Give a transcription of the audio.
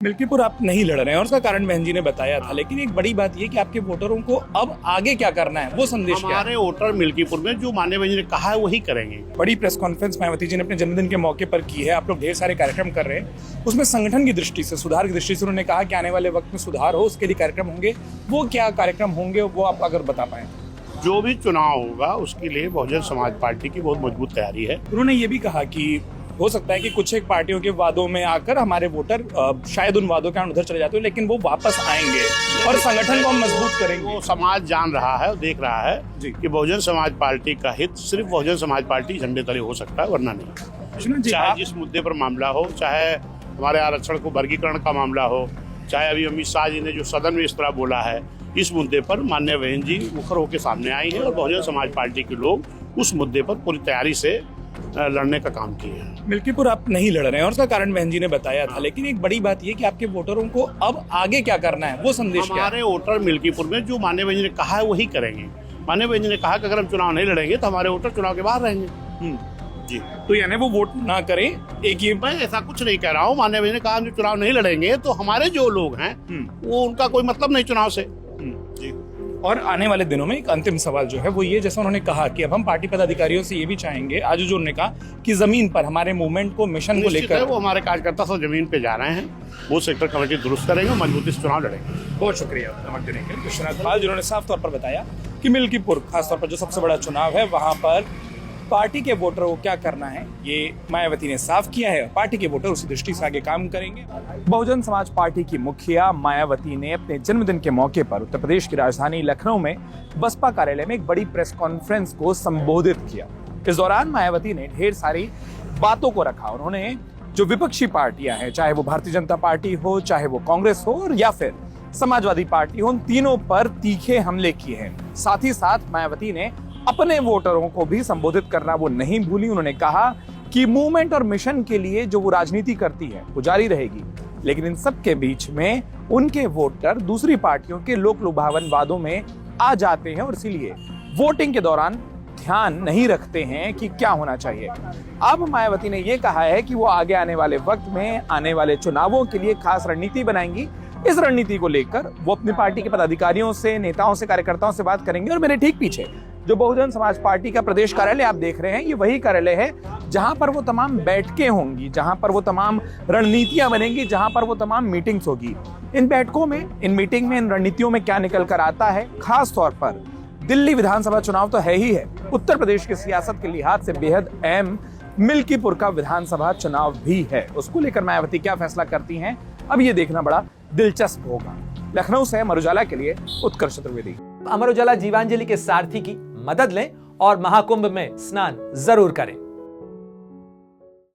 मिल्कीपुर आप नहीं लड़ रहे हैं और उसका कारण बहन जी ने बताया था, लेकिन एक बड़ी बात ये कि आपके वोटरों को अब आगे क्या करना है, वो संदेश क्या है? हमारे वोटर मिल्कीपुर में जो माननीय जी ने कहा है वही करेंगे। बड़ी प्रेस कॉन्फ्रेंस मायावती जी ने अपने जन्मदिन के मौके पर की है। आप लोग ढेर सारे कार्यक्रम कर रहे हैं, उसमें संगठन की दृष्टि से, सुधार की दृष्टि से उन्होंने कहा कि आने वाले वक्त में सुधार हो, उसके लिए कार्यक्रम होंगे। वो क्या कार्यक्रम होंगे, वो आप अगर बता पाए? जो भी चुनाव होगा उसके लिए बहुजन समाज पार्टी की बहुत मजबूत तैयारी है। उन्होंने ये भी कहा कि हो सकता है कि कुछ एक पार्टियों के वादों में आकर हमारे वोटर शायद उन वादों के कारण उधर चले जाते हो, लेकिन वो वापस आएंगे और संगठन को हम मजबूत करेंगे। वो समाज जान रहा है और देख रहा है जी। कि बहुजन समाज पार्टी का हित सिर्फ बहुजन समाज पार्टी झंडे तले हो सकता है, वरना नहीं। चाहे जिस मुद्दे पर मामला हो, चाहे हमारे आरक्षण को वर्गीकरण का मामला हो, चाहे अभी अमित शाह जी ने जो सदन में इस तरह बोला है, इस मुद्दे पर माननीय बहन जी मुखर होकर सामने आई है और बहुजन समाज पार्टी के लोग उस मुद्दे पर पूरी तैयारी से लड़ने का काम किए हैं। मिल्कीपुर आप नहीं लड़ रहे हैं और उसका कारण बहन जी ने बताया था, लेकिन एक बड़ी बात ये कि आपके वोटरों को अब आगे क्या करना है, वो संदेश क्या है? हमारे वोटर मिल्कीपुर में जो माननीय जी ने कहा है वही करेंगे। माननीय जी ने कहा कि अगर हम चुनाव नहीं लड़ेंगे तो हमारे वोटर चुनाव के बाहर रहेंगे। जी, तो यानी वो वोट ना करें। एक ये मैं ऐसा कुछ नहीं कह रहा हूँ। माननीय जी ने कहा हम चुनाव नहीं लड़ेंगे तो हमारे जो लोग हैं वो उनका कोई मतलब नहीं चुनाव से। जी। और आने वाले दिनों में एक अंतिम सवाल जो है वो ये, जैसा उन्होंने कहा कि अब हम पार्टी पदाधिकारियों से ये भी चाहेंगे, आज जो उन्होंने कहा कि जमीन पर हमारे मूवमेंट को, मिशन को लेकर वो हमारे कार्यकर्ता सब जमीन पे जा रहे हैं, वो सेक्टर कमेटी दुरुस्त करेंगे, मजबूती से चुनाव लड़ेंगे। बहुत शुक्रिया नमक देने के लिए विश्वनाथ पाल, जिन्होंने साफ तौर पर बताया कि मिल्कीपुर खासतौर पर जो सबसे बड़ा चुनाव है वहां पर पार्टी के वोटरों को क्या करना है ये मायावती ने साफ किया है। पार्टी के वोटर उसी दृष्टि से आगे काम करेंगे। बहुजन समाज पार्टी की मुखिया मायावती ने अपने जन्मदिन के मौके पर उत्तर प्रदेश की राजधानी लखनऊ में बसपा कार्यालय में एक बड़ी प्रेस कॉन्फ्रेंस को संबोधित किया। इस दौरान मायावती ने ढेर सारी बातों को रखा। उन्होंने जो विपक्षी पार्टियां हैं, चाहे वो भारतीय जनता पार्टी हो, चाहे वो कांग्रेस हो और या फिर समाजवादी पार्टी हो, उन तीनों पर तीखे हमले किए हैं। साथ ही साथ मायावती ने अपने वोटरों को भी संबोधित करना वो नहीं भूली। उन्होंने कहा कि मूवमेंट और मिशन के लिए जो वो राजनीति करती है वो जारी रहेगी, लेकिन इन सब के बीच में उनके वोटर दूसरी पार्टियों के लोक लुभावन वादों में आ जाते हैं और इसीलिए वोटिंग के दौरान ध्यान नहीं रखते हैं कि क्या होना चाहिए। अब मायावती ने यह कहा है कि वो आगे आने वाले वक्त में आने वाले चुनावों के लिए खास रणनीति बनाएंगी। इस रणनीति को लेकर वो अपनी पार्टी के पदाधिकारियों से, नेताओं से, कार्यकर्ताओं से बात करेंगे। और मेरे ठीक पीछे जो बहुजन समाज पार्टी का प्रदेश कार्यालय आप देख रहे हैं, ये वही कार्यालय है जहां पर वो तमाम बैठकें होंगी, जहां पर वो तमाम रणनीतियां बनेंगी, जहां पर वो तमाम मीटिंग्स होगी। इन बैठकों में, इन मीटिंग में, इन रणनीतियों में क्या निकल कर आता है, खास तौर पर दिल्ली विधानसभा चुनाव तो है ही है, उत्तर प्रदेश की सियासत के लिहाज से बेहद अहम मिल्कीपुर का विधानसभा चुनाव भी है। उसको लेकर मायावती क्या फैसला करती हैं, अब ये देखना बड़ा दिलचस्प होगा। लखनऊ से अमर उजाला के लिए उत्कर्ष चतुर्वेदी। अमर उजाला जीवांजलि के सारथी की मदद लें और महाकुंभ में स्नान जरूर करें।